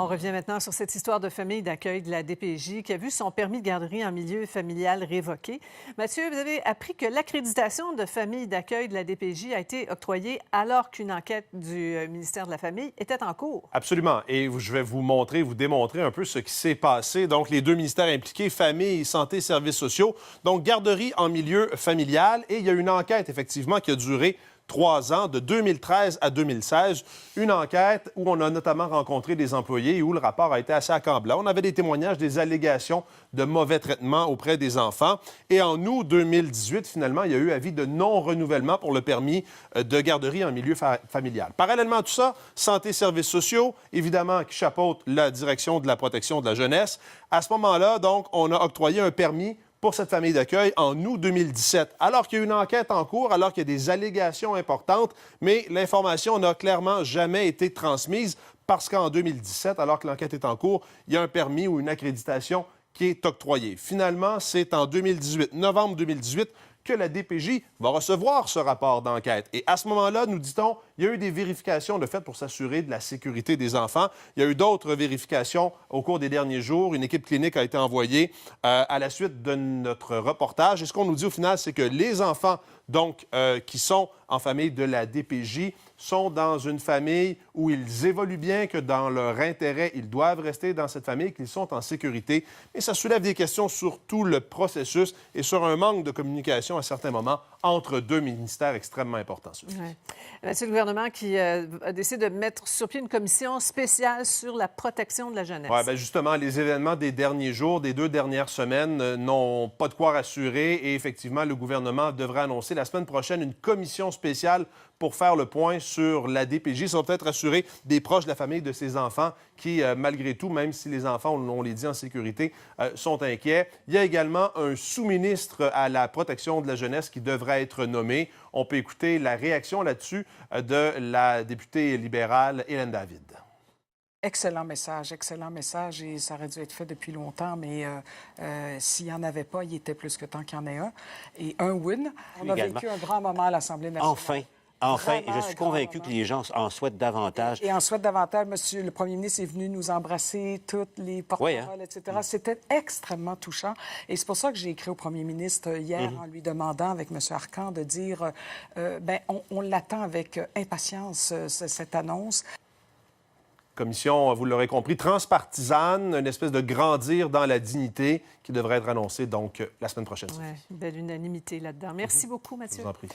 On revient maintenant sur cette histoire de famille d'accueil de la DPJ qui a vu son permis de garderie en milieu familial révoqué. Mathieu, vous avez appris que l'accréditation de famille d'accueil de la DPJ a été octroyée alors qu'une enquête du ministère de la Famille était en cours. Absolument. Et je vais vous montrer, vous démontrer un peu ce qui s'est passé. Donc, les deux ministères impliqués, Famille, Santé, Services sociaux, donc garderie en milieu familial. Et il y a une enquête, effectivement, qui a duré 3 ans, de 2013 à 2016. Une enquête où on a notamment rencontré des employés et où le rapport a été assez accablant. On avait des témoignages, des allégations de mauvais traitements auprès des enfants. Et en août 2018, finalement, il y a eu avis de non-renouvellement pour le permis de garderie en milieu familial. Parallèlement à tout ça, Santé, Services sociaux, évidemment, qui chapeaute la direction de la protection de la jeunesse. À ce moment-là, donc, on a octroyé un permis pour cette famille d'accueil en août 2017, alors qu'il y a une enquête en cours, alors qu'il y a des allégations importantes, mais l'information n'a clairement jamais été transmise parce qu'en 2017, alors que l'enquête est en cours, il y a un permis ou une accréditation qui est octroyée. Finalement, c'est en 2018, novembre 2018, que la DPJ va recevoir ce rapport d'enquête. Et à ce moment-là, nous dit-on, il y a eu des vérifications de fait pour s'assurer de la sécurité des enfants. Il y a eu d'autres vérifications au cours des derniers jours. Une équipe clinique a été envoyée à la suite de notre reportage. Et ce qu'on nous dit au final, c'est que les enfants, donc, qui sont en famille de la DPJ, sont dans une famille où ils évoluent bien, que dans leur intérêt, ils doivent rester dans cette famille, qu'ils sont en sécurité. Mais ça soulève des questions sur tout le processus et sur un manque de communication à certains moments entre deux ministères extrêmement importants. Ouais. C'est le gouvernement qui a décidé de mettre sur pied une commission spéciale sur la protection de la jeunesse. Oui, bien justement, les événements des derniers jours, des 2 dernières semaines, n'ont pas de quoi rassurer et effectivement, le gouvernement devrait annoncer la semaine prochaine une commission spéciale pour faire le point sur la DPJ. Ça va peut-être rassurer des proches de la famille de ces enfants qui, malgré tout, même si les enfants, on les dit en sécurité, sont inquiets. Il y a également un sous-ministre à la protection de la jeunesse qui devrait être nommé. On peut écouter la réaction là-dessus de la députée libérale Hélène David. Excellent message, et ça aurait dû être fait depuis longtemps, mais s'il n'y en avait pas, il était plus que temps qu'il y en ait un. Et un win. On a vécu un grand moment à l'Assemblée nationale. Enfin, je suis convaincu que les gens en souhaitent davantage. Et en souhaitent davantage. Monsieur le premier ministre est venu nous embrasser, toutes les porte-paroles, etc. C'était extrêmement touchant. Et c'est pour ça que j'ai écrit au premier ministre hier en lui demandant, avec M. Arcan, de dire on l'attend avec impatience, cette annonce. Commission, vous l'aurez compris, transpartisane, une espèce de grandir dans la dignité qui devrait être annoncée donc la semaine prochaine. Oui, une belle unanimité là-dedans. Merci beaucoup, Mathieu. Je vous en prie.